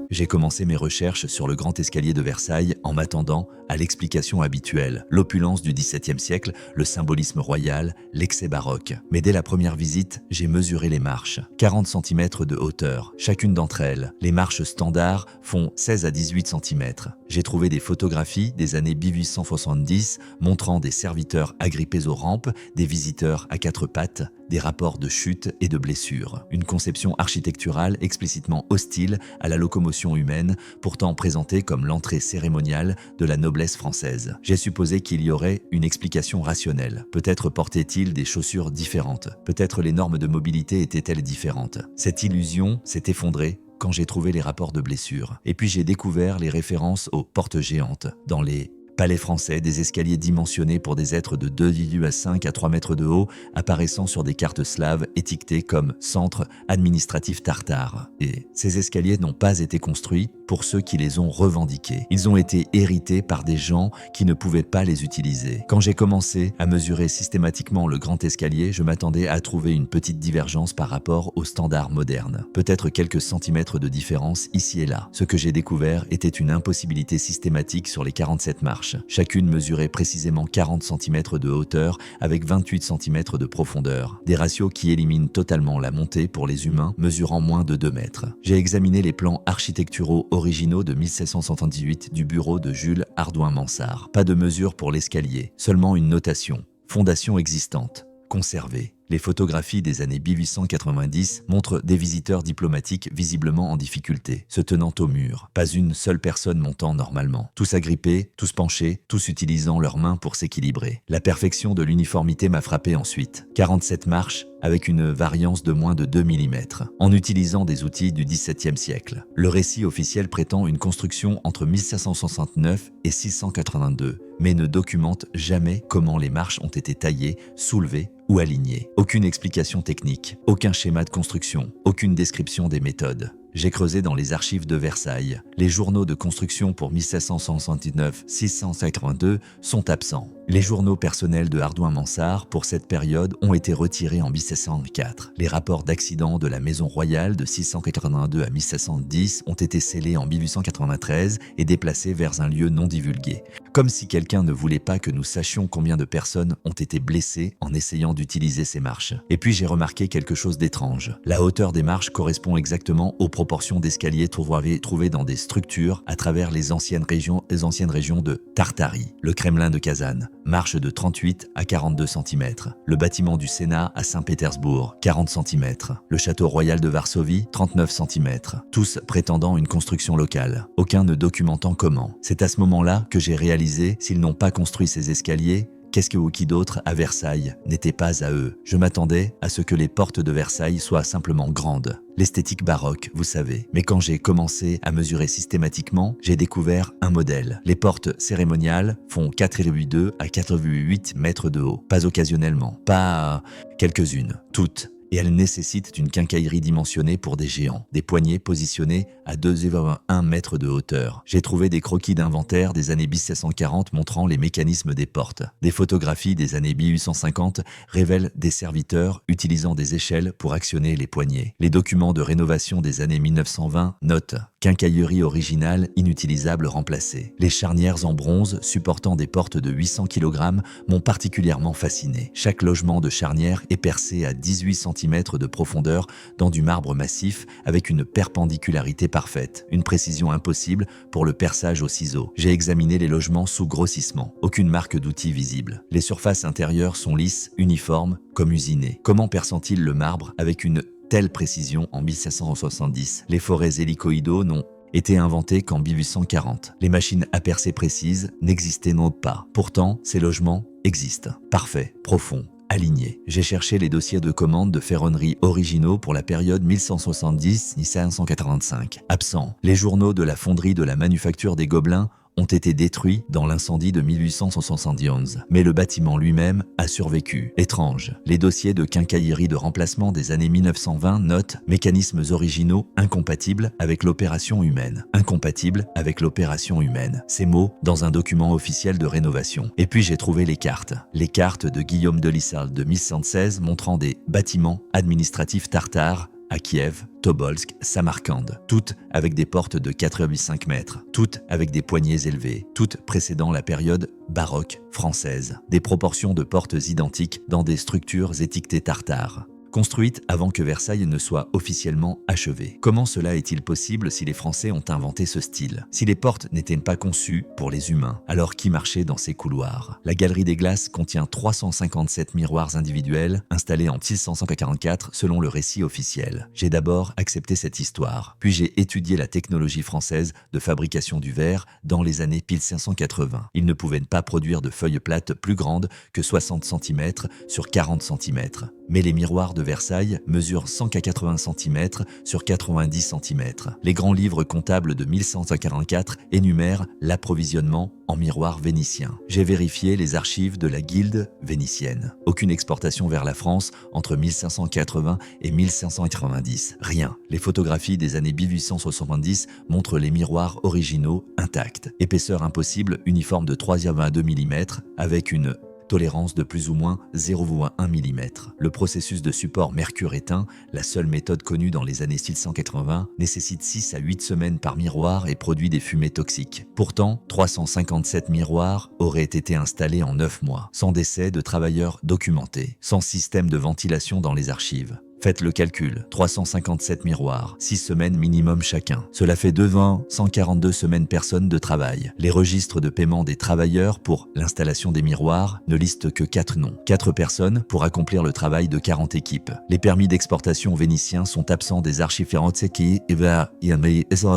J'ai commencé mes recherches sur le grand escalier de Versailles en m'attendant à l'explication habituelle, l'opulence du XVIIe siècle, le symbolisme royal, l'excès baroque. Mais dès la première visite, j'ai mesuré les marches. 40 cm de hauteur, chacune d'entre elles. Les marches standards font 16 à 18 cm. J'ai trouvé des photographies des années 1870 montrant des serviteurs agrippés aux rampes, des visiteurs à quatre pattes, des rapports de chute et de blessures. Une conception architecturale explicitement hostile à la locomotion humaine, pourtant présentée comme l'entrée cérémoniale de la noblesse française. J'ai supposé qu'il y aurait une explication rationnelle. Peut-être portaient-ils des chaussures différentes. Peut-être les normes de mobilité étaient-elles différentes. Cette illusion s'est effondrée quand j'ai trouvé les rapports de blessures. Et puis j'ai découvert les références aux portes géantes dans les palais français, des escaliers dimensionnés pour des êtres de 2,5 à 3 mètres de haut, apparaissant sur des cartes slaves étiquetées comme centre administratif tartare. Et ces escaliers n'ont pas été construits pour ceux qui les ont revendiqués. Ils ont été hérités par des gens qui ne pouvaient pas les utiliser. Quand j'ai commencé à mesurer systématiquement le grand escalier, je m'attendais à trouver une petite divergence par rapport aux standards modernes. Peut-être quelques centimètres de différence ici et là. Ce que j'ai découvert était une impossibilité systématique sur les 47 marches. Chacune mesurait précisément 40 cm de hauteur avec 28 cm de profondeur. Des ratios qui éliminent totalement la montée pour les humains mesurant moins de 2 mètres. J'ai examiné les plans architecturaux originaux de 1778 du bureau de Jules Hardouin-Mansart. Pas de mesure pour l'escalier, seulement une notation. Fondation existante, conservée. Les photographies des années 1890 montrent des visiteurs diplomatiques visiblement en difficulté, se tenant au mur. Pas une seule personne montant normalement. Tous agrippés, tous penchés, tous utilisant leurs mains pour s'équilibrer. La perfection de l'uniformité m'a frappé ensuite. 47 marches avec une variance de moins de 2 mm, en utilisant des outils du XVIIe siècle. Le récit officiel prétend une construction entre 1569 et 682, mais ne documente jamais comment les marches ont été taillées, soulevées ou alignées. Aucune explication technique, aucun schéma de construction, aucune description des méthodes. J'ai creusé dans les archives de Versailles. Les journaux de construction pour 1769-682 sont absents. Les journaux personnels de Hardouin-Mansart pour cette période ont été retirés en 1704. Les rapports d'accident de la maison royale de 682 à 1710 ont été scellés en 1893 et déplacés vers un lieu non divulgué. Comme si quelqu'un ne voulait pas que nous sachions combien de personnes ont été blessées en essayant d'utiliser ces marches. Et puis j'ai remarqué quelque chose d'étrange. La hauteur des marches correspond exactement aux proportions d'escaliers trouvées dans des structures à travers les anciennes régions de Tartarie, le Kremlin de Kazan, marche de 38 à 42 cm, le bâtiment du Sénat à Saint-Pétersbourg, 40 cm, le château royal de Varsovie, 39 cm, tous prétendant une construction locale, aucun ne documentant comment. C'est à ce moment-là que j'ai réalisé, s'ils n'ont pas construit ces escaliers, qu'est-ce que qui d'autre à Versailles n'était pas à eux? Je m'attendais à ce que les portes de Versailles soient simplement grandes. L'esthétique baroque, vous savez. Mais quand j'ai commencé à mesurer systématiquement, j'ai découvert un modèle. Les portes cérémoniales font 4,2 à 4,8 mètres de haut. Pas occasionnellement, pas quelques-unes, toutes. Et elles nécessitent une quincaillerie dimensionnée pour des géants, des poignées positionnées à 2,1 mètres de hauteur. J'ai trouvé des croquis d'inventaire des années 1740 montrant les mécanismes des portes. Des photographies des années 1850 révèlent des serviteurs utilisant des échelles pour actionner les poignées. Les documents de rénovation des années 1920 notent quincaillerie originale inutilisable remplacée. Les charnières en bronze supportant des portes de 800 kg m'ont particulièrement fasciné. Chaque logement de charnière est percé à 18 cm de profondeur dans du marbre massif avec une perpendicularité parfaite, une précision impossible pour le perçage au ciseau. J'ai examiné les logements sous grossissement, aucune marque d'outil visible. Les surfaces intérieures sont lisses, uniformes, comme usinées. Comment percent-ils le marbre avec une telle précision en 1770? Les forêts hélicoïdaux n'ont été inventées qu'en 1840. Les machines à percer précises n'existaient non pas. Pourtant, ces logements existent. Parfaits, profonds, alignés. J'ai cherché les dossiers de commande de ferronnerie originaux pour la période 1170-1585. Absents. Les journaux de la fonderie de la manufacture des Gobelins ont été détruits dans l'incendie de 1871. Mais le bâtiment lui-même a survécu. Étrange. Les dossiers de quincaillerie de remplacement des années 1920 notent mécanismes originaux incompatibles avec l'opération humaine. Incompatibles avec l'opération humaine. Ces mots dans un document officiel de rénovation. Et puis j'ai trouvé les cartes. Les cartes de Guillaume de Lissald de 1116 montrant des bâtiments administratifs tartares à Kiev, Tobolsk, Samarcande, toutes avec des portes de 4,5 mètres, toutes avec des poignées élevées, toutes précédant la période baroque française, des proportions de portes identiques dans des structures étiquetées tartare. Construite avant que Versailles ne soit officiellement achevée. Comment cela est-il possible si les Français ont inventé ce style? Si les portes n'étaient pas conçues pour les humains, alors qui marchait dans ces couloirs? La Galerie des Glaces contient 357 miroirs individuels installés en 1644 selon le récit officiel. J'ai d'abord accepté cette histoire, puis j'ai étudié la technologie française de fabrication du verre dans les années 1580. Ils ne pouvaient pas produire de feuilles plates plus grandes que 60 cm sur 40 cm. Mais les miroirs de Versailles mesurent 180 cm sur 90 cm. Les grands livres comptables de 1144 énumèrent l'approvisionnement en miroirs vénitiens. J'ai vérifié les archives de la Guilde vénitienne. Aucune exportation vers la France entre 1580 et 1590. Rien. Les photographies des années 1870 montrent les miroirs originaux intacts. Épaisseur impossible uniforme de 3,2 mm avec une tolérance de plus ou moins 0,1 mm. Le processus de support mercure éteint, la seule méthode connue dans les années 1680, nécessite 6 à 8 semaines par miroir et produit des fumées toxiques. Pourtant, 357 miroirs auraient été installés en 9 mois, sans décès de travailleurs documentés, sans système de ventilation dans les archives. Faites le calcul, 357 miroirs, 6 semaines minimum chacun. Cela fait 142 semaines personnes de travail. Les registres de paiement des travailleurs pour l'installation des miroirs ne listent que 4 noms. 4 personnes pour accomplir le travail de 40 équipes. Les permis d'exportation vénitiens sont absents des archives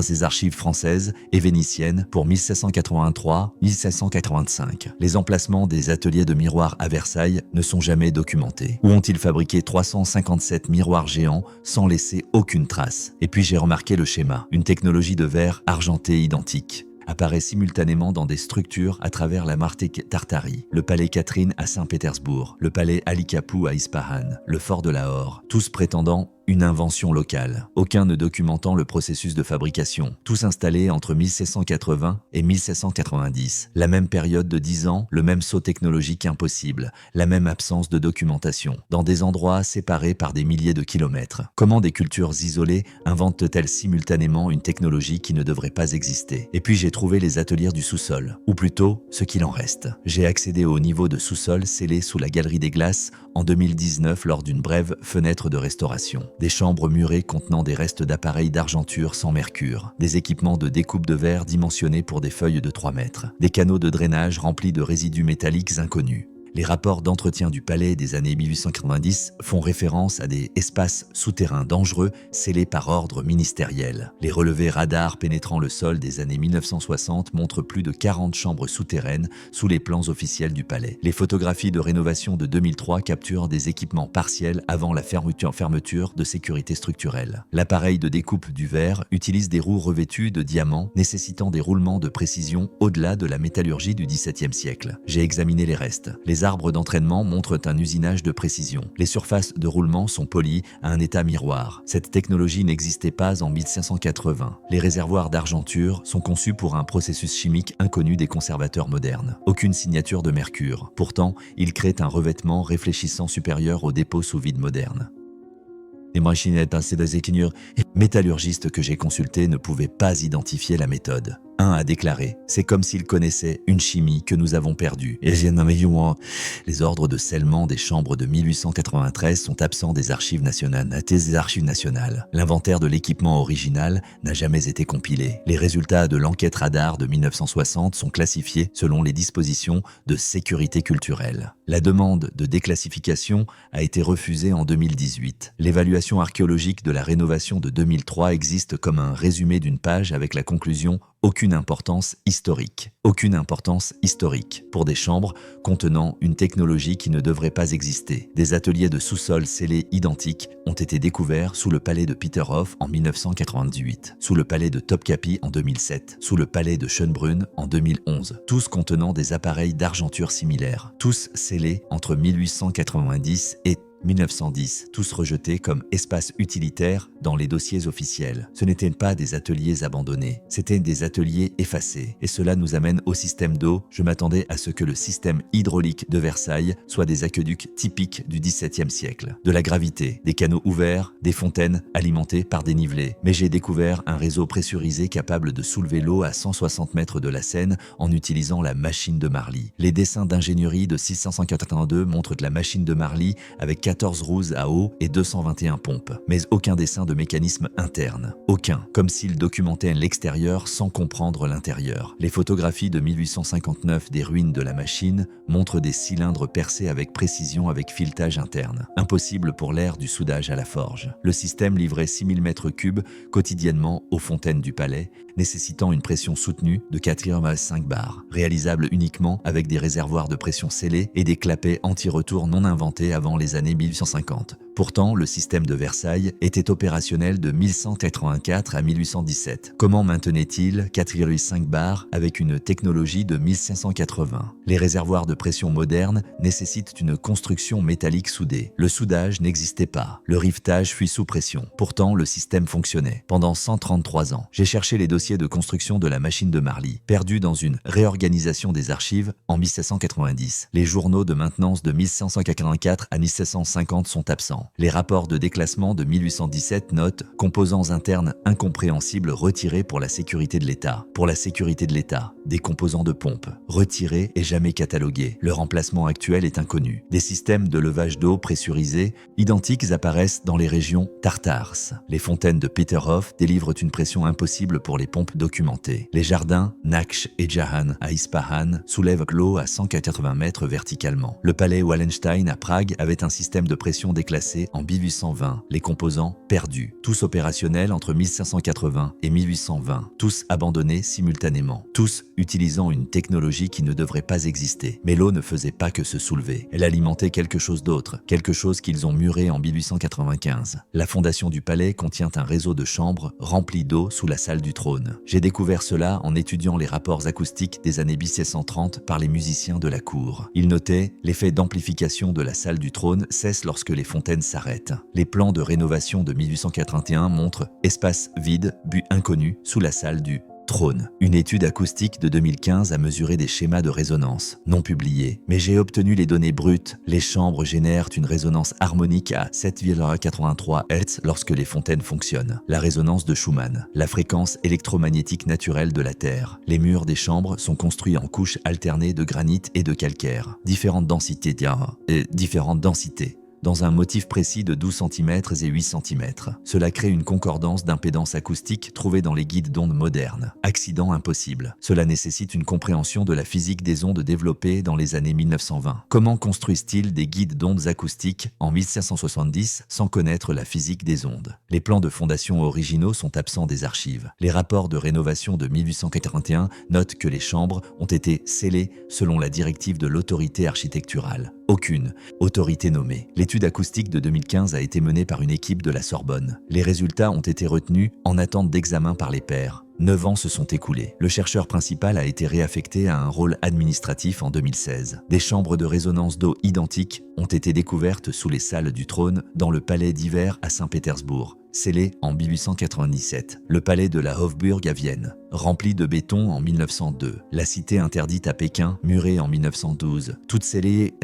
des archives françaises et vénitiennes pour 1783-1785. Les emplacements des ateliers de miroirs à Versailles ne sont jamais documentés. Où ont-ils fabriqué 357 miroirs géants sans laisser aucune trace? Et puis j'ai remarqué le schéma. Une technologie de verre argenté identique apparaît simultanément dans des structures à travers la Marté-Tartarie, le palais Catherine à Saint-Pétersbourg, le palais Ali Kapou à Ispahan, le fort de Lahore, tous prétendant une invention locale, aucun ne documentant le processus de fabrication, tous installés entre 1780 et 1790. La même période de 10 ans, le même saut technologique impossible, la même absence de documentation, dans des endroits séparés par des milliers de kilomètres. Comment des cultures isolées inventent-elles simultanément une technologie qui ne devrait pas exister? Et puis j'ai trouvé les ateliers du sous-sol, ou plutôt ce qu'il en reste. J'ai accédé au niveau de sous-sol scellé sous la Galerie des Glaces en 2019 lors d'une brève fenêtre de restauration. Des chambres murées contenant des restes d'appareils d'argenture sans mercure, des équipements de découpe de verre dimensionnés pour des feuilles de 3 mètres, des canaux de drainage remplis de résidus métalliques inconnus. Les rapports d'entretien du palais des années 1890 font référence à des espaces souterrains dangereux scellés par ordre ministériel. Les relevés radars pénétrant le sol des années 1960 montrent plus de 40 chambres souterraines sous les plans officiels du palais. Les photographies de rénovation de 2003 capturent des équipements partiels avant la fermeture de sécurité structurelle. L'appareil de découpe du verre utilise des roues revêtues de diamants nécessitant des roulements de précision au-delà de la métallurgie du XVIIe siècle. J'ai examiné les restes. Les arbres d'entraînement montrent un usinage de précision. Les surfaces de roulement sont polies à un état miroir. Cette technologie n'existait pas en 1580. Les réservoirs d'argenture sont conçus pour un processus chimique inconnu des conservateurs modernes. Aucune signature de mercure. Pourtant, ils créent un revêtement réfléchissant supérieur aux dépôts sous vide modernes. Les machinettes assez ingénieurs et métallurgistes que j'ai consultés ne pouvaient pas identifier la méthode. Un a déclaré « C'est comme s'il connaissait une chimie que nous avons perdue. » Les ordres de scellement des chambres de 1893 sont absents des archives nationales. L'inventaire de l'équipement original n'a jamais été compilé. Les résultats de l'enquête radar de 1960 sont classifiés selon les dispositions de sécurité culturelle. La demande de déclassification a été refusée en 2018. L'évaluation archéologique de la rénovation de 2003 existe comme un résumé d'une page avec la conclusion « Aucune importance historique. Aucune importance historique pour des chambres contenant une technologie qui ne devrait pas exister. Des ateliers de sous-sol scellés identiques ont été découverts sous le palais de Peterhof en 1998, sous le palais de Topkapi en 2007, sous le palais de Schönbrunn en 2011, tous contenant des appareils d'argenture similaires, tous scellés entre 1890 et 1910, tous rejetés comme espaces utilitaires dans les dossiers officiels. Ce n'étaient pas des ateliers abandonnés, c'étaient des ateliers effacés. Et cela nous amène au système d'eau. Je m'attendais à ce que le système hydraulique de Versailles soit des aqueducs typiques du XVIIe siècle. De la gravité, des canaux ouverts, des fontaines alimentées par des nivelés. Mais j'ai découvert un réseau pressurisé capable de soulever l'eau à 160 mètres de la Seine en utilisant la machine de Marly. Les dessins d'ingénierie de 6582 montrent la machine de Marly avec 14 roues à eau et 221 pompes. Mais aucun dessin de mécanisme interne. Aucun. Comme s'il documentait l'extérieur sans comprendre l'intérieur. Les photographies de 1859 des ruines de la machine montrent des cylindres percés avec précision avec filetage interne. Impossible pour l'air du soudage à la forge. Le système livrait 6000 m3 quotidiennement aux fontaines du palais, nécessitant une pression soutenue de 4,5 bars, réalisable uniquement avec des réservoirs de pression scellés et des clapets anti-retour non inventés avant les années 1850. Pourtant, le système de Versailles était opérationnel de 1184 à 1817. Comment maintenait-il 4,5 bars avec une technologie de 1580? Les réservoirs de pression modernes nécessitent une construction métallique soudée. Le soudage n'existait pas. Le rivetage fut sous pression. Pourtant, le système fonctionnait. Pendant 133 ans, j'ai cherché les dossiers de construction de la machine de Marly, perdus dans une réorganisation des archives en 1790. Les journaux de maintenance de 1584 à 1750 sont absents. Les rapports de déclassement de 1817 notent « Composants internes incompréhensibles retirés pour la sécurité de l'État ». Pour la sécurité de l'État, des composants de pompe, retirés et jamais catalogués. Leur emplacement actuel est inconnu. Des systèmes de levage d'eau pressurisés identiques apparaissent dans les régions Tartars. Les fontaines de Peterhof délivrent une pression impossible pour les pompes documentées. Les jardins Naksh et Jahan à Ispahan soulèvent l'eau à 180 mètres verticalement. Le palais Wallenstein à Prague avait un système de pression déclassé en 1820, les composants perdus, tous opérationnels entre 1580 et 1820, tous abandonnés simultanément, tous utilisant une technologie qui ne devrait pas exister. Mais l'eau ne faisait pas que se soulever, elle alimentait quelque chose d'autre, quelque chose qu'ils ont muré en 1895. La fondation du palais contient un réseau de chambres rempli d'eau sous la salle du trône. J'ai découvert cela en étudiant les rapports acoustiques des années 1730 par les musiciens de la cour. Ils notaient l'effet d'amplification de la salle du trône cesse lorsque les fontaines s'arrête. Les plans de rénovation de 1881 montrent espace vide, but inconnu, sous la salle du trône. Une étude acoustique de 2015 a mesuré des schémas de résonance, non publiés, mais j'ai obtenu les données brutes. Les chambres génèrent une résonance harmonique à 7,83 Hz lorsque les fontaines fonctionnent. La résonance de Schumann, la fréquence électromagnétique naturelle de la Terre. Les murs des chambres sont construits en couches alternées de granit et de calcaire. Différentes densités, dans un motif précis de 12 cm et 8 cm. Cela crée une concordance d'impédance acoustique trouvée dans les guides d'ondes modernes. Accident impossible. Cela nécessite une compréhension de la physique des ondes développée dans les années 1920. Comment construisent-ils des guides d'ondes acoustiques en 1570 sans connaître la physique des ondes? Les plans de fondation originaux sont absents des archives. Les rapports de rénovation de 1881 notent que les chambres ont été scellées selon la directive de l'autorité architecturale. Aucune autorité nommée. L'étude acoustique de 2015 a été menée par une équipe de la Sorbonne. Les résultats ont été retenus en attente d'examen par les pairs. 9 ans se sont écoulés. Le chercheur principal a été réaffecté à un rôle administratif en 2016. Des chambres de résonance d'eau identiques ont été découvertes sous les salles du trône dans le palais d'hiver à Saint-Pétersbourg, scellé en 1897. Le palais de la Hofburg à Vienne, rempli de béton en 1902. La cité interdite à Pékin, murée en 1912. Toutes scellées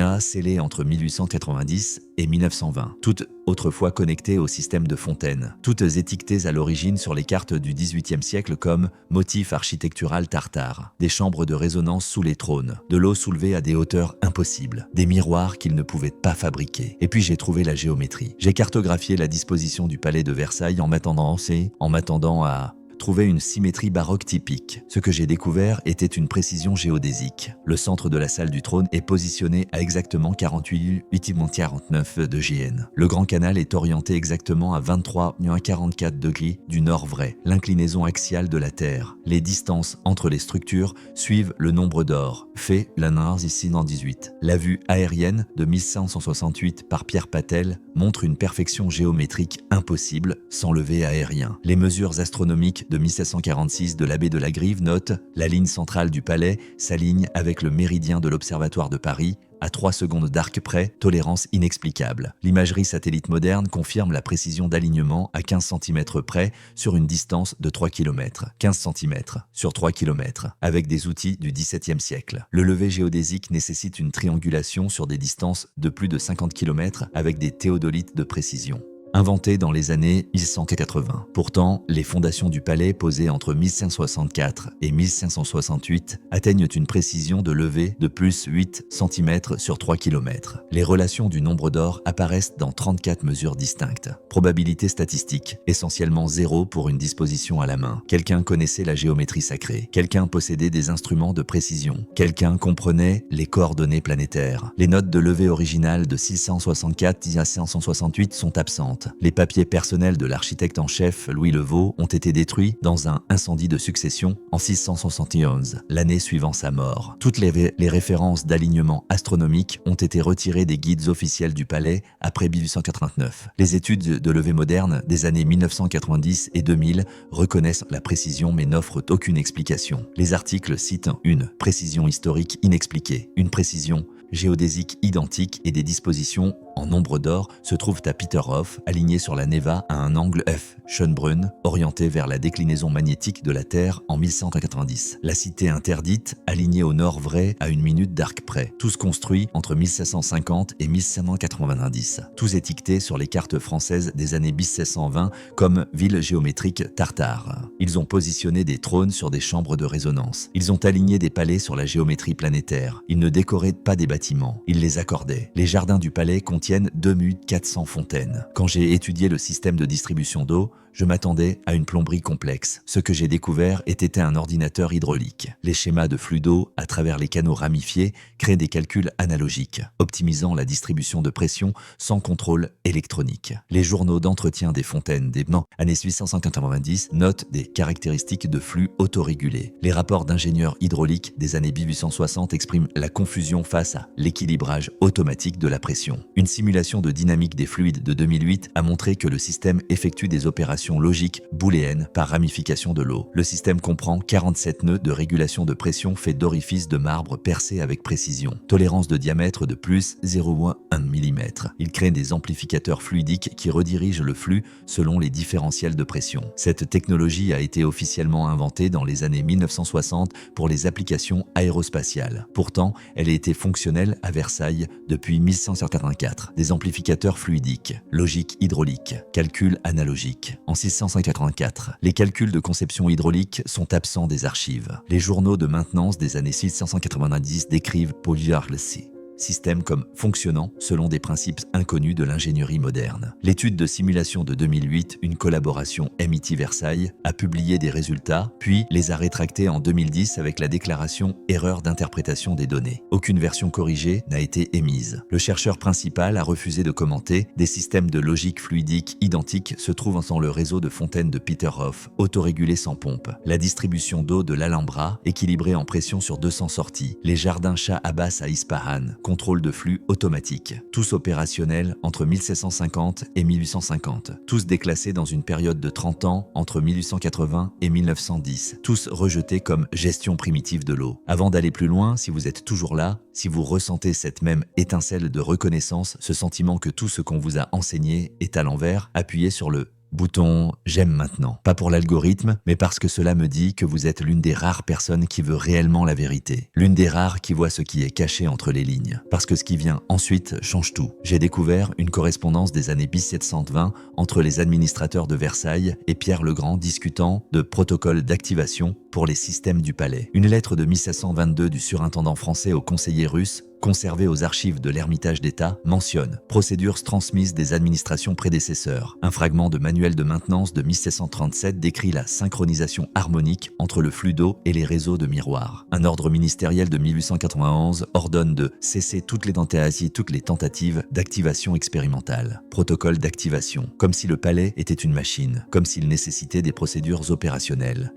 entre 1890 et 1920. Toutes autrefois connectées au système de fontaines. Toutes étiquetées à l'origine sur les cartes du XVIIIe siècle comme motif architectural tartare. Des chambres de résonance sous les trônes. De l'eau soulevée à des hauteurs impossibles. Des miroirs qu'ils ne pouvaient pas fabriquer. Et puis j'ai trouvé la géométrie. J'ai cartographié la disposition du palais de Versailles en m'attendant à trouver une symétrie baroque typique. Ce que j'ai découvert était une précision géodésique. Le centre de la salle du trône est positionné à exactement 48,49 de GN. Le grand canal est orienté exactement à 23,44 degrés du nord vrai, l'inclinaison axiale de la Terre. Les distances entre les structures suivent le nombre d'or, fait l'annonce ici dans 18. La vue aérienne de 1568 par Pierre Patel montre une perfection géométrique impossible sans lever aérien. Les mesures astronomiques de 1746 de l'abbé de la Grive note « La ligne centrale du palais s'aligne avec le méridien de l'Observatoire de Paris À 3 secondes d'arc près, tolérance inexplicable. L'imagerie satellite moderne confirme la précision d'alignement à 15 cm près sur une distance de 3 km. 15 cm sur 3 km, avec des outils du XVIIe siècle. Le levé géodésique nécessite une triangulation sur des distances de plus de 50 km avec des théodolites de précision. Inventé dans les années 1180. Pourtant, les fondations du palais posées entre 1564 et 1568 atteignent une précision de levée de plus 8 cm sur 3 km. Les relations du nombre d'or apparaissent dans 34 mesures distinctes. Probabilité statistique, essentiellement 0 pour une disposition à la main. Quelqu'un connaissait la géométrie sacrée. Quelqu'un possédait des instruments de précision. Quelqu'un comprenait les coordonnées planétaires. Les notes de levée originales de 664 à 568 sont absentes. Les papiers personnels de l'architecte en chef Louis Le Vau ont été détruits dans un incendie de succession en 671, l'année suivant sa mort. Toutes les références d'alignement astronomique ont été retirées des guides officiels du palais après 1889. Les études de levée moderne des années 1990 et 2000 reconnaissent la précision mais n'offrent aucune explication. Les articles citent une précision historique inexpliquée, une précision géodésique identique et des dispositions en nombre d'or se trouvent à Peterhof, alignées sur la Neva à un angle F. Schönbrunn, orienté vers la déclinaison magnétique de la Terre en 1190. La cité interdite, alignée au nord vrai à une minute d'arc près. Tous construits entre 1750 et 1790. Tous étiquetés sur les cartes françaises des années 1720 comme ville géométrique Tartare. Ils ont positionné des trônes sur des chambres de résonance. Ils ont aligné des palais sur la géométrie planétaire. Ils ne décoraient pas des bâtiments. Ils les accordaient. Les jardins du palais contiennent 2400 fontaines. Quand j'ai étudié le système de distribution d'eau, je m'attendais à une plomberie complexe. Ce que j'ai découvert était un ordinateur hydraulique. Les schémas de flux d'eau à travers les canaux ramifiés créent des calculs analogiques, optimisant la distribution de pression sans contrôle électronique. Les journaux d'entretien des fontaines des années 1890 notent des caractéristiques de flux autorégulés. Les rapports d'ingénieurs hydrauliques des années 1860 expriment la confusion face à l'équilibrage automatique de la pression. Une simulation de dynamique des fluides de 2008 a montré que le système effectue des opérations logique booléenne par ramification de l'eau. Le système comprend 47 nœuds de régulation de pression faits d'orifices de marbre percés avec précision. Tolérance de diamètre de plus 0,1 mm. Il crée des amplificateurs fluidiques qui redirigent le flux selon les différentiels de pression. Cette technologie a été officiellement inventée dans les années 1960 pour les applications aérospatiales. Pourtant, elle a été fonctionnelle à Versailles depuis 1184. Des amplificateurs fluidiques, logique hydraulique, calcul analogique. En 1684, les calculs de conception hydraulique sont absents des archives. Les journaux de maintenance des années 1690 décrivent Polyarlcy. Système comme fonctionnant selon des principes inconnus de l'ingénierie moderne. L'étude de simulation de 2008, une collaboration MIT Versailles, a publié des résultats, puis les a rétractés en 2010 avec la déclaration « Erreur d'interprétation des données ». Aucune version corrigée n'a été émise. Le chercheur principal a refusé de commenter. Des systèmes de logique fluidique identiques se trouvent dans le réseau de fontaines de Peterhof, autorégulé sans pompe. La distribution d'eau de l'Alhambra, équilibrée en pression sur 200 sorties. Les jardins Shah Abbas à Ispahan, contrôle de flux automatique, tous opérationnels entre 1750 et 1850, tous déclassés dans une période de 30 ans entre 1880 et 1910, tous rejetés comme gestion primitive de l'eau. Avant d'aller plus loin, si vous êtes toujours là, si vous ressentez cette même étincelle de reconnaissance, ce sentiment que tout ce qu'on vous a enseigné est à l'envers, appuyez sur le bouton « J'aime maintenant ». Pas pour l'algorithme, mais parce que cela me dit que vous êtes l'une des rares personnes qui veut réellement la vérité. L'une des rares qui voit ce qui est caché entre les lignes. Parce que ce qui vient ensuite change tout. J'ai découvert une correspondance des années 1720 entre les administrateurs de Versailles et Pierre le Grand discutant de protocoles d'activation pour les systèmes du palais. Une lettre de 1722 du surintendant français au conseiller russe conservé aux archives de l'Ermitage d'État, mentionne procédures transmises des administrations prédécesseurs. Un fragment de manuel de maintenance de 1737 décrit la synchronisation harmonique entre le flux d'eau et les réseaux de miroirs. Un ordre ministériel de 1891 ordonne de cesser toutes les tentatives d'activation expérimentale. Protocole d'activation, comme si le palais était une machine, comme s'il nécessitait des procédures opérationnelles.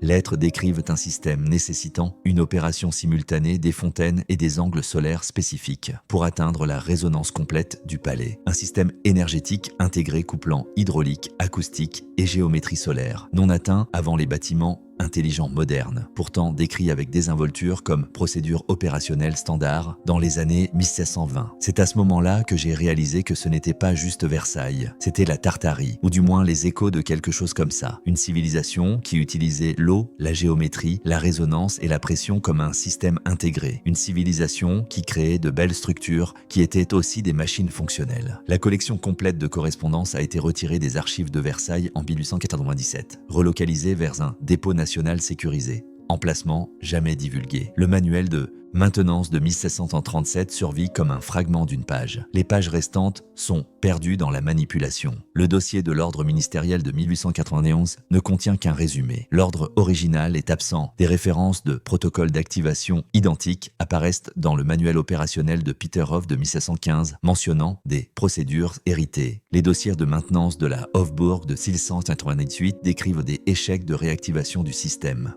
Lettres décrivent un système nécessitant une opération simultanée des fontaines et des angles solaires spécifiques pour atteindre la résonance complète du palais. Un système énergétique intégré couplant hydraulique, acoustique et géométrie solaire, non atteint avant les bâtiments intelligent moderne, pourtant décrit avec désinvolture comme procédure opérationnelle standard dans les années 1720. C'est à ce moment-là que j'ai réalisé que ce n'était pas juste Versailles, c'était la Tartarie, ou du moins les échos de quelque chose comme ça. Une civilisation qui utilisait l'eau, la géométrie, la résonance et la pression comme un système intégré. Une civilisation qui créait de belles structures qui étaient aussi des machines fonctionnelles. La collection complète de correspondances a été retirée des archives de Versailles en 1897, relocalisée vers un dépôt national sécurisé. Emplacement jamais divulgué. Le manuel de maintenance de 1737 survit comme un fragment d'une page. Les pages restantes sont perdues dans la manipulation. Le dossier de l'ordre ministériel de 1891 ne contient qu'un résumé. L'ordre original est absent. Des références de protocoles d'activation identiques apparaissent dans le manuel opérationnel de Peter Hof de 1715 mentionnant des procédures héritées. Les dossiers de maintenance de la Hofburg de 1698 décrivent des échecs de réactivation du système.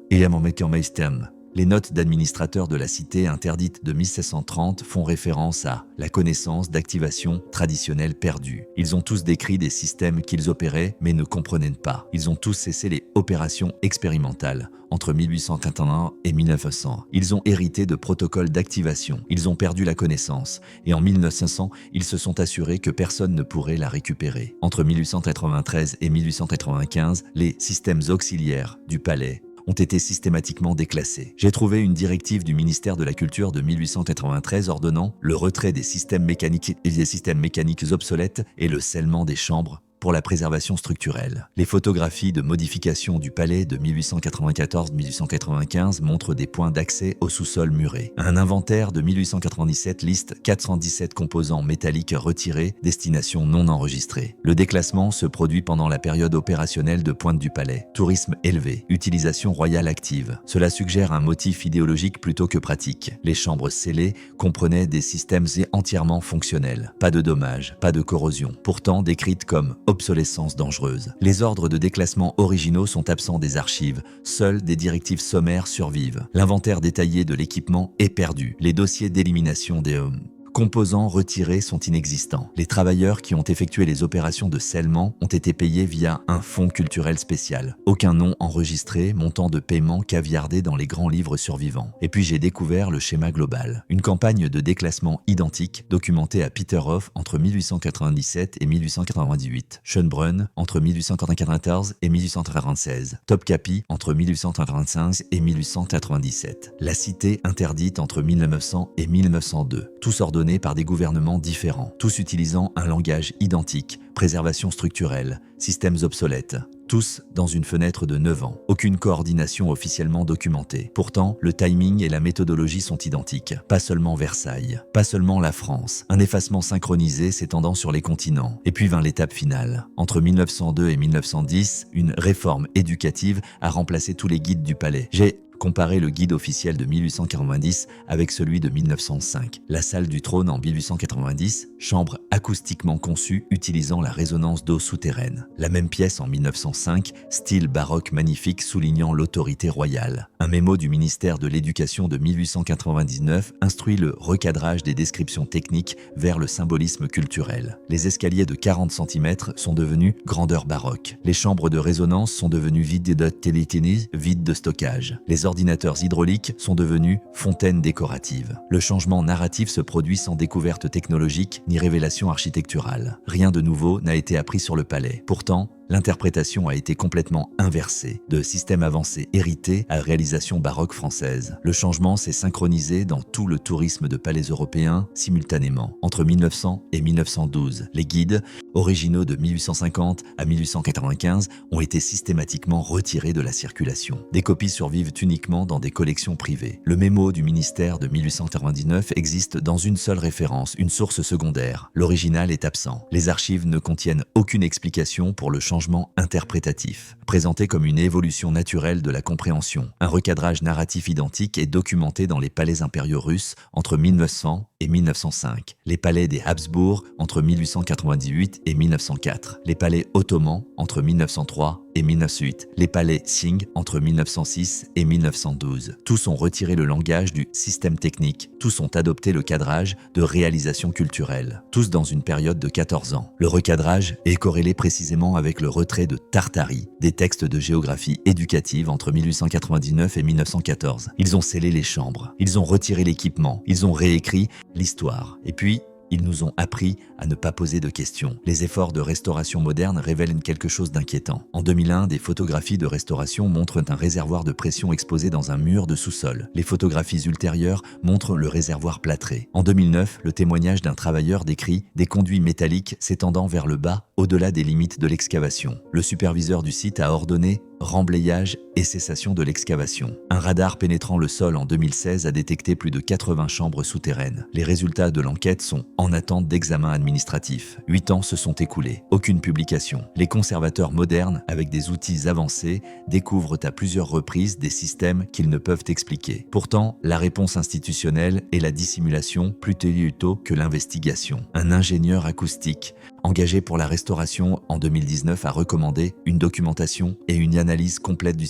Les notes d'administrateurs de la cité interdite de 1730 font référence à la connaissance d'activation traditionnelle perdue. Ils ont tous décrit des systèmes qu'ils opéraient mais ne comprenaient pas. Ils ont tous cessé les opérations expérimentales entre 1881 et 1900. Ils ont hérité de protocoles d'activation. Ils ont perdu la connaissance. Et en 1900, ils se sont assurés que personne ne pourrait la récupérer. Entre 1893 et 1895, les systèmes auxiliaires du palais ont été systématiquement déclassés. J'ai trouvé une directive du ministère de la Culture de 1893 ordonnant le retrait des systèmes mécaniques obsolètes et le scellement des chambres pour la préservation structurelle. Les photographies de modification du palais de 1894-1895 montrent des points d'accès au sous-sol muré. Un inventaire de 1897 liste 417 composants métalliques retirés, destination non enregistrée. Le déclassement se produit pendant la période opérationnelle de pointe du palais. Tourisme élevé, utilisation royale active. Cela suggère un motif idéologique plutôt que pratique. Les chambres scellées comprenaient des systèmes entièrement fonctionnels. Pas de dommages, pas de corrosion. Pourtant décrites comme obsolescence dangereuse. Les ordres de déclassement originaux sont absents des archives. Seules des directives sommaires survivent. L'inventaire détaillé de l'équipement est perdu. Les dossiers d'élimination des composants retirés sont inexistants. Les travailleurs qui ont effectué les opérations de scellement ont été payés via un fonds culturel spécial. Aucun nom enregistré, montant de paiement caviardé dans les grands livres survivants. Et puis j'ai découvert le schéma global. Une campagne de déclassement identique documentée à Peter Hof entre 1897 et 1898. Schönbrunn entre 1894 et 1896. Topkapi entre 1895 et 1897. La cité interdite entre 1900 et 1902. Tous ordonnés par des gouvernements différents, tous utilisant un langage identique, préservation structurelle, systèmes obsolètes, tous dans une fenêtre de 9 ans. Aucune coordination officiellement documentée. Pourtant, le timing et la méthodologie sont identiques. Pas seulement Versailles, pas seulement la France. Un effacement synchronisé s'étendant sur les continents. Et puis vint l'étape finale. Entre 1902 et 1910, une réforme éducative a remplacé tous les guides du palais. J'ai comparé le guide officiel de 1890 avec celui de 1905. La salle du trône en 1890, chambre acoustiquement conçue utilisant la résonance d'eau souterraine. La même pièce en 1905, style baroque magnifique soulignant l'autorité royale. Un mémo du ministère de l'Éducation de 1899 instruit le recadrage des descriptions techniques vers le symbolisme culturel. Les escaliers de 40 cm sont devenus grandeur baroque. Les chambres de résonance sont devenues vides de télétini, vides de stockage. Les ordinateurs hydrauliques sont devenus fontaines décoratives. Le changement narratif se produit sans découverte technologique ni révélation architecturale. Rien de nouveau n'a été appris sur le palais. Pourtant, l'interprétation a été complètement inversée, de système avancé hérité à réalisation baroque française. Le changement s'est synchronisé dans tout le tourisme de palais européens simultanément. Entre 1900 et 1912, les guides, originaux de 1850 à 1895, ont été systématiquement retirés de la circulation. Des copies survivent uniquement dans des collections privées. Le mémo du ministère de 1899 existe dans une seule référence, une source secondaire. L'original est absent. Les archives ne contiennent aucune explication pour le changement interprétatif, présenté comme une évolution naturelle de la compréhension. Un recadrage narratif identique est documenté dans les palais impériaux russes entre 1900 et 1905, les palais des Habsbourg entre 1898 et 1904, les palais ottomans entre 1903 et 1908, les palais Qing entre 1906 et 1912. Tous ont retiré le langage du système technique, tous ont adopté le cadrage de réalisation culturelle, tous dans une période de 14 ans. Le recadrage est corrélé précisément avec le retrait de Tartarie, des textes de géographie éducative entre 1899 et 1914. Ils ont scellé les chambres, ils ont retiré l'équipement, ils ont réécrit l'histoire. Et puis, ils nous ont appris à ne pas poser de questions. Les efforts de restauration moderne révèlent quelque chose d'inquiétant. En 2001, des photographies de restauration montrent un réservoir de pression exposé dans un mur de sous-sol. Les photographies ultérieures montrent le réservoir plâtré. En 2009, le témoignage d'un travailleur décrit des conduits métalliques s'étendant vers le bas, au-delà des limites de l'excavation. Le superviseur du site a ordonné remblayage et cessation de l'excavation. Un radar pénétrant le sol en 2016 a détecté plus de 80 chambres souterraines. Les résultats de l'enquête sont en attente d'examen administratif. 8 ans se sont écoulés. Aucune publication. Les conservateurs modernes, avec des outils avancés, découvrent à plusieurs reprises des systèmes qu'ils ne peuvent expliquer. Pourtant, la réponse institutionnelle est la dissimulation plutôt que l'investigation. Un ingénieur acoustique engagé pour la restauration en 2019 a recommandé une documentation et une analyse complète du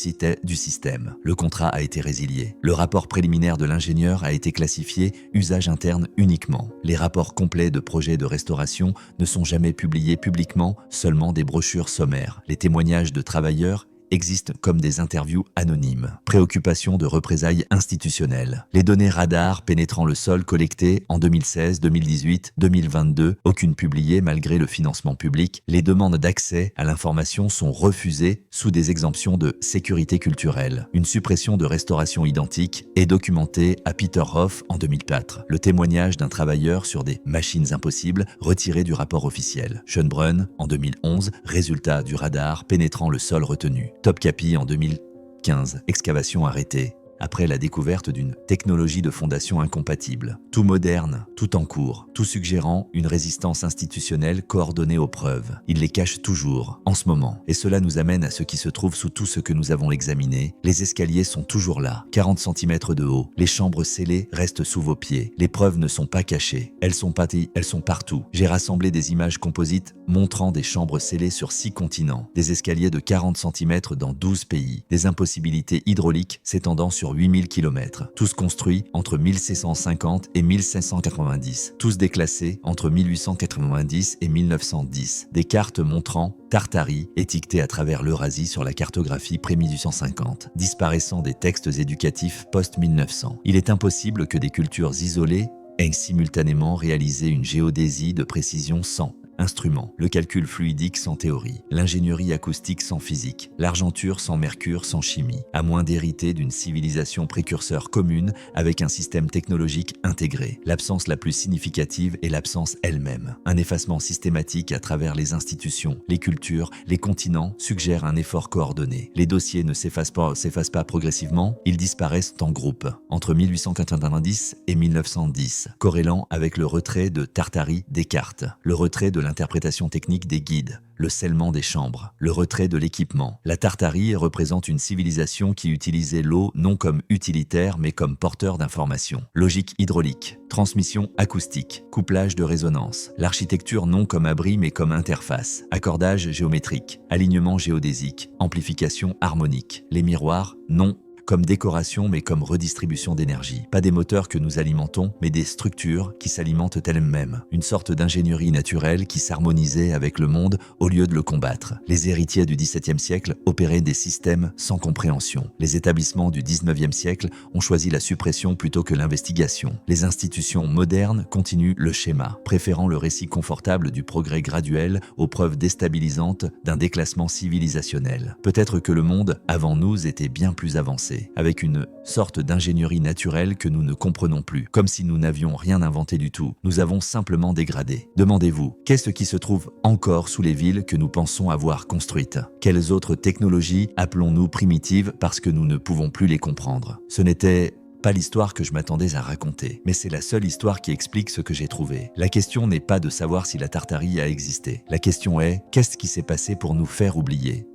système. Le contrat a été résilié. Le rapport préliminaire de l'ingénieur a été classifié usage interne uniquement. Les rapports complets de projets de restauration ne sont jamais publiés publiquement, seulement des brochures sommaires. Les témoignages de travailleurs existent comme des interviews anonymes. Préoccupation de représailles institutionnelles. Les données radar pénétrant le sol collectées en 2016, 2018, 2022, aucune publiée malgré le financement public. Les demandes d'accès à l'information sont refusées sous des exemptions de sécurité culturelle. Une suppression de restauration identique est documentée à Peterhof en 2004. Le témoignage d'un travailleur sur des machines impossibles retiré du rapport officiel. Schönbrunn en 2011, résultat du radar pénétrant le sol retenu. Topkapi en 2015, excavation arrêtée. Après la découverte d'une technologie de fondation incompatible. Tout moderne, tout en cours, tout suggérant une résistance institutionnelle coordonnée aux preuves. Il les cache toujours, en ce moment. Et cela nous amène à ce qui se trouve sous tout ce que nous avons examiné. Les escaliers sont toujours là, 40 cm de haut. Les chambres scellées restent sous vos pieds. Les preuves ne sont pas cachées. Elles sont partout. J'ai rassemblé des images composites montrant des chambres scellées sur 6 continents. Des escaliers de 40 cm dans 12 pays. Des impossibilités hydrauliques s'étendant sur 8000 km, tous construits entre 1650 et 1590, tous déclassés entre 1890 et 1910, des cartes montrant Tartarie étiquetées à travers l'Eurasie sur la cartographie pré-1850, disparaissant des textes éducatifs post-1900. Il est impossible que des cultures isolées aient simultanément réalisé une géodésie de précision sans instruments, le calcul fluidique sans théorie, l'ingénierie acoustique sans physique, l'argenture sans mercure sans chimie, à moins d'hériter d'une civilisation précurseur commune avec un système technologique intégré. L'absence la plus significative est l'absence elle-même. Un effacement systématique à travers les institutions, les cultures, les continents suggère un effort coordonné. Les dossiers ne s'effacent pas progressivement, ils disparaissent en groupe. Entre 1890 et 1910, corrélant avec le retrait de Tartarie des cartes, le retrait de l'interprétation technique des guides, le scellement des chambres, le retrait de l'équipement. La Tartarie représente une civilisation qui utilisait l'eau non comme utilitaire mais comme porteur d'informations. Logique hydraulique, transmission acoustique, couplage de résonance, l'architecture non comme abri mais comme interface, accordage géométrique, alignement géodésique, amplification harmonique, les miroirs non comme décoration mais comme redistribution d'énergie. Pas des moteurs que nous alimentons, mais des structures qui s'alimentent elles-mêmes. Une sorte d'ingénierie naturelle qui s'harmonisait avec le monde au lieu de le combattre. Les héritiers du XVIIe siècle opéraient des systèmes sans compréhension. Les établissements du XIXe siècle ont choisi la suppression plutôt que l'investigation. Les institutions modernes continuent le schéma, préférant le récit confortable du progrès graduel aux preuves déstabilisantes d'un déclassement civilisationnel. Peut-être que le monde, avant nous, était bien plus avancé, avec une sorte d'ingénierie naturelle que nous ne comprenons plus, comme si nous n'avions rien inventé du tout. Nous avons simplement dégradé. Demandez-vous, qu'est-ce qui se trouve encore sous les villes que nous pensons avoir construites? Quelles autres technologies appelons-nous primitives parce que nous ne pouvons plus les comprendre? Ce n'était pas l'histoire que je m'attendais à raconter, mais c'est la seule histoire qui explique ce que j'ai trouvé. La question n'est pas de savoir si la Tartarie a existé. La question est, qu'est-ce qui s'est passé pour nous faire oublier?